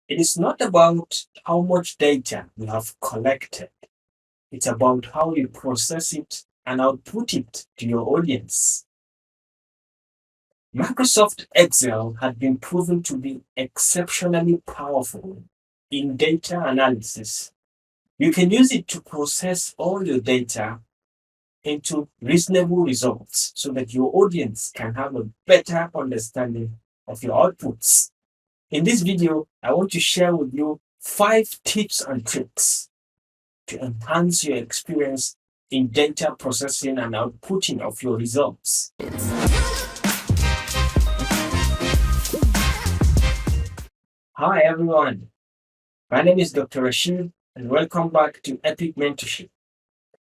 It is not about how much data you have collected. It's about how you process it and output it to your audience. Microsoft Excel has been proven to be exceptionally powerful in data analysis. You can use it to process all your data into reasonable results so that your audience can have a better understanding of your outputs. In this video, I want to share with you 5 tips and tricks to enhance your experience in data processing and outputting of your results. Hi everyone, my name is Dr. Rashid and welcome back to Epic Mentorship.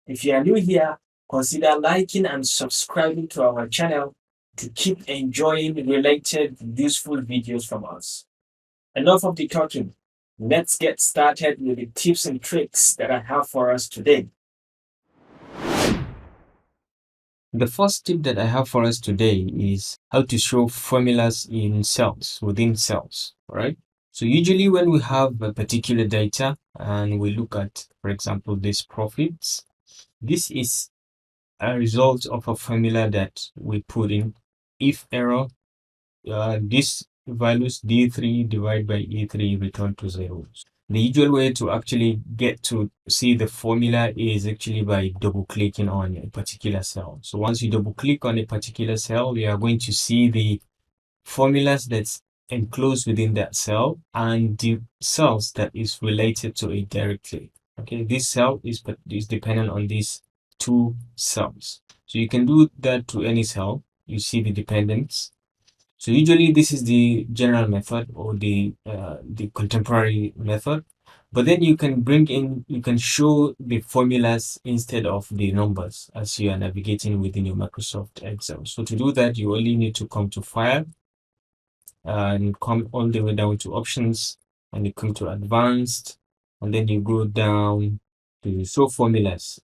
If you are new here, consider liking and subscribing to our channel to keep enjoying related useful videos from us. Enough of the talking. Let's get started with the tips and tricks that I have for us today. The first tip that I have for us today is how to show formulas in cells, within cells, right? So usually when we have a particular data and we look at, for example, these profits, this is a result of a formula that we put in if error, this values D3 divided by E3 return to 0. The usual way to actually get to see the formula is actually by double clicking on a particular cell. So once you double click on a particular cell, you are going to see the formulas that's enclosed within that cell and the cells that is related to it directly. Okay, this cell is dependent on these 2 cells. So you can do that to any cell. You see the dependence. So usually this is the general method or the contemporary method, but then you can show the formulas instead of the numbers as you are navigating within your Microsoft Excel. So to do that, you only need to come to File and come all the way down to Options, and you come to Advanced, and then you go down to Show Formulas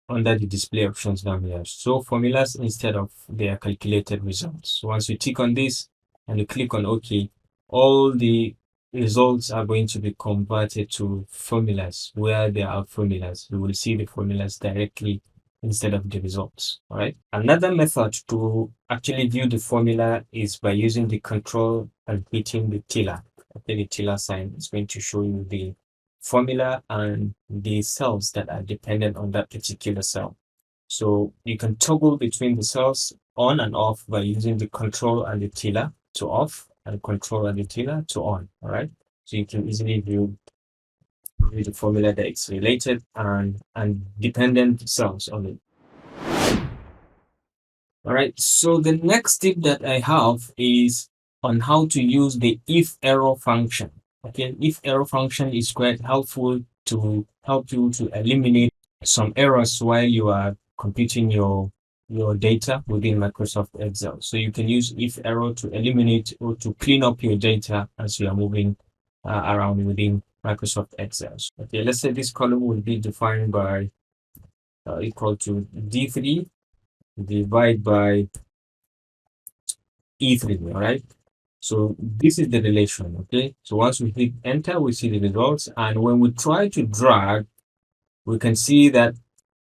under the display options down here. Show formulas instead of their calculated results. So once you tick on this and you click on OK, all the results are going to be converted to formulas where there are formulas. You will see the formulas directly instead of the results. All right. Another method to actually view the formula is by using the control and hitting the tiller. Okay, the tiller sign is going to show you the formula and the cells that are dependent on that particular cell. So you can toggle between the cells on and off by using the control and the tiller to off and control and the tiller to on. All right. So you can easily view the formula that is related and dependent cells on it. All right. So the next tip that I have is on how to use the IFERROR function. Okay, IFERROR function is quite helpful to help you to eliminate some errors while you are computing your data within Microsoft Excel. So you can use IFERROR to eliminate or to clean up your data as you are moving around within Microsoft Excel. Okay, let's say this column will be defined by equal to D3 divided by E3, all right? So this is the relation, okay? So once we hit enter, we see the results. And when we try to drag, we can see that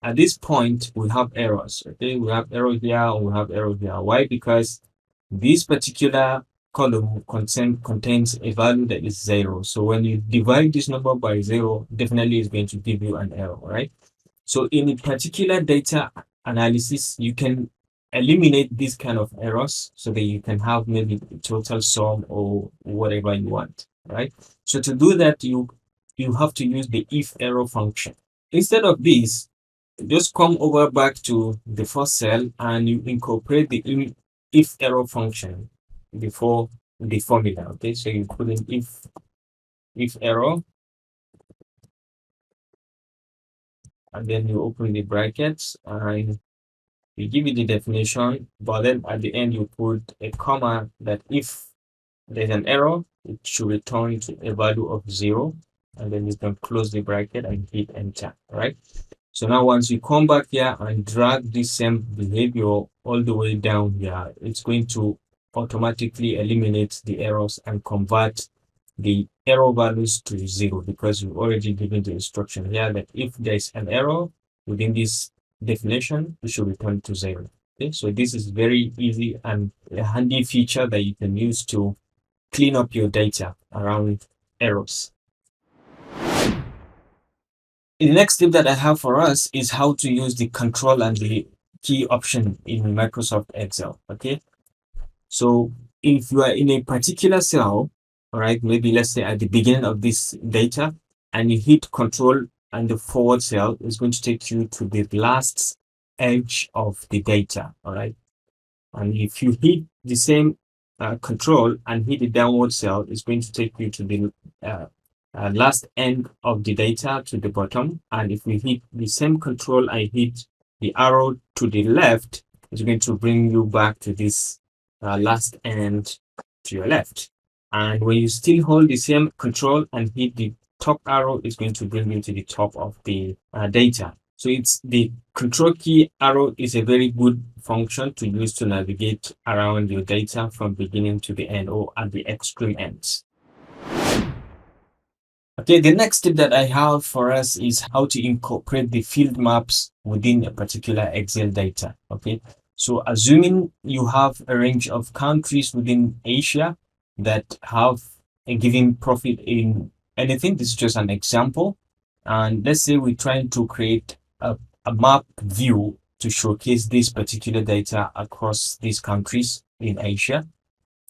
at this point, we have errors, okay? We have errors here and we have errors here. Why? Because this particular column contains a value that is 0. So when you divide this number by 0, definitely it's going to give you an error, right? So in a particular data analysis, you can eliminate these kind of errors so that you can have maybe a total sum or whatever you want, right? So to do that, you have to use the IFERROR function. Instead of this, just come over back to the first cell and you incorporate the IFERROR function before the formula. Okay, so you put in IFERROR, and then you open the brackets and you give it the definition, but then at the end you put a comma that if there's an error, it should return to a value of 0, and then you can close the bracket and hit enter, right? So now once you come back here and drag this same behavior all the way down here, it's going to automatically eliminate the errors and convert the error values to 0, because you've already given the instruction here that if there's an error within this definition, it should return to 0. Okay, so this is very easy and a handy feature that you can use to clean up your data around errors. The next tip that I have for us is how to use the control and the key option in Microsoft Excel. Okay, so if you are in a particular cell, all right, maybe let's say at the beginning of this data, and you hit control and the forward cell is going to take you to the last edge of the data. All right, and if you hit the same control and hit the downward cell, it's going to take you to the last end of the data to the bottom. And if we hit the same control, I hit the arrow to the left, it's going to bring you back to this last end to your left. And when you still hold the same control and hit the top arrow, it's going to bring you to the top of the data. So it's the control key arrow is a very good function to use to navigate around your data from beginning to the end or at the extreme ends. Okay, the next tip that I have for us is how to incorporate the field maps within a particular Excel data. Okay, so assuming you have a range of countries within Asia that have a given profit in anything, this is just an example. And let's say we're trying to create a map view to showcase this particular data across these countries in Asia.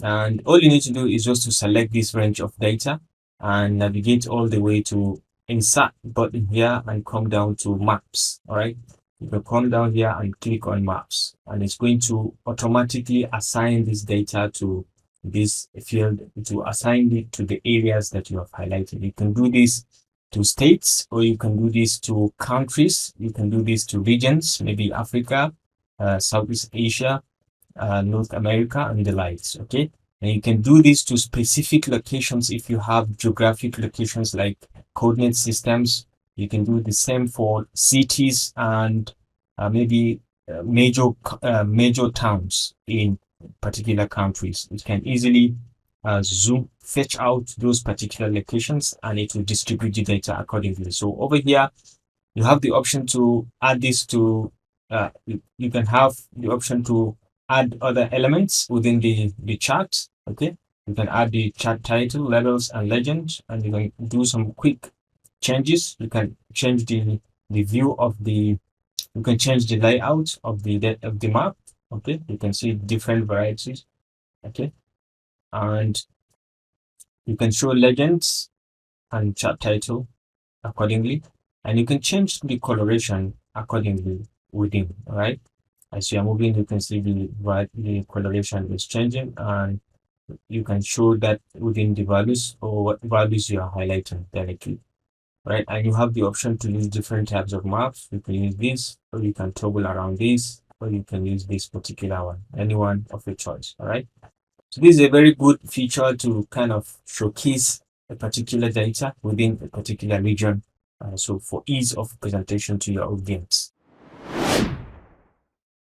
And all you need to do is just to select this range of data and navigate all the way to insert button here and come down to maps. All right, you can come down here and click on maps, and it's going to automatically assign this data to this field, to assign it to the areas that you have highlighted. You can do this to states, or you can do this to countries. You can do this to regions, maybe Africa, Southeast Asia, North America, and the likes. Okay, and you can do this to specific locations if you have geographic locations like coordinate systems. You can do the same for cities and maybe major towns in particular countries. You can easily fetch out those particular locations, and it will distribute the data accordingly. So over here, you have the option to add this to, you can have the option to add other elements within the chart. Okay, you can add the chart title, levels, and legend, and you can do some quick changes. You can change the view of the, you can change the layout of the map. Okay, you can see different varieties. Okay, and you can show legends and chart title accordingly, and you can change the coloration accordingly within. All right, as you are moving, you can see the coloration is changing, and you can show that within the values or what values you are highlighting directly. Right, and you have the option to use different types of maps. You can use this, or you can toggle around this, or you can use this particular one, any one of your choice. All right, so this is a very good feature to kind of showcase a particular data within a particular region, so for ease of presentation to your audience.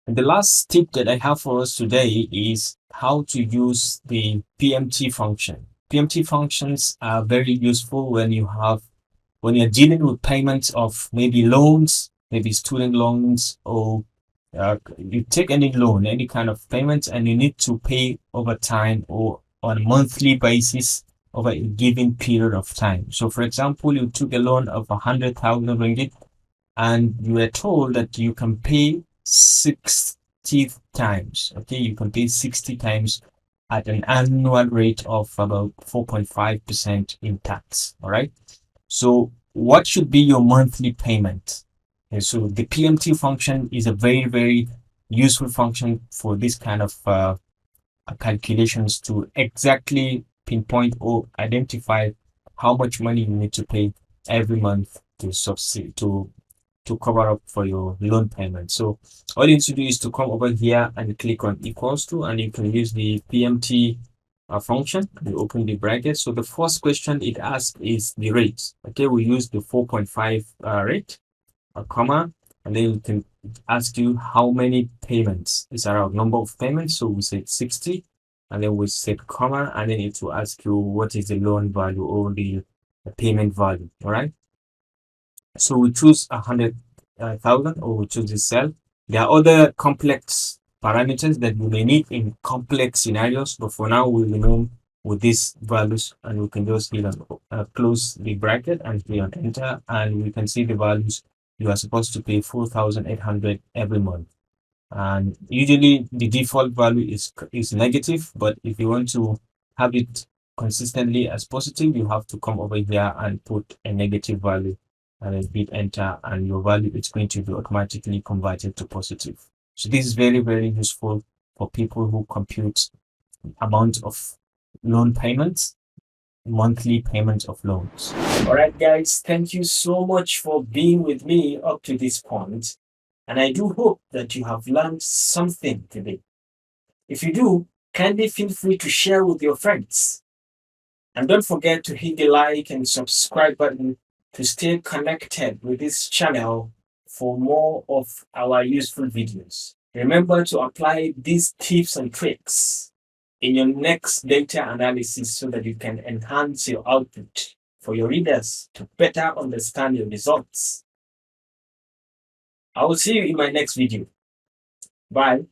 And the last tip that I have for us today is how to use the PMT function. PMT functions are very useful when you're dealing with payments of maybe loans, maybe student loans, or you take any loan, any kind of payment, and you need to pay over time or on a monthly basis over a given period of time. So for example, you took a loan of 100,000 ringgit, and you were told that you can pay 60 times. Okay, you can pay 60 times at an annual rate of about 4.5% in tax. All right, so what should be your monthly payment? And so the PMT function is a very, very useful function for this kind of calculations to exactly pinpoint or identify how much money you need to pay every month to cover up for your loan payment. So all you need to do is to come over here and click on equals to, and you can use the PMT function. You open the bracket. So the first question it asks is the rate. Okay, we use the 4.5 rate, a comma, and then you can ask you how many payments is around number of payments. So we say 60, and then we set comma, and then it will ask you what is the loan value or the payment value. All right. So we choose 100,000, or we choose this cell. There are other complex parameters that we may need in complex scenarios, but for now we remain with these values, and we can just hit on close the bracket and hit on enter, and we can see the values. You are supposed to pay 4,800 every month, and usually the default value is negative, but if you want to have it consistently as positive, you have to come over here and put a negative value and then hit enter, and your value is going to be automatically converted to positive. So this is very, very useful for people who compute amount of loan payments, monthly payments of loans. All right, guys, thank you so much for being with me up to this point, and I do hope that you have learned something today. If you do, kindly feel free to share with your friends, and don't forget to hit the like and subscribe button to stay connected with this channel for more of our useful videos. Remember to apply these tips and tricks in your next data analysis so that you can enhance your output for your readers to better understand your results. I will see you in my next video. Bye.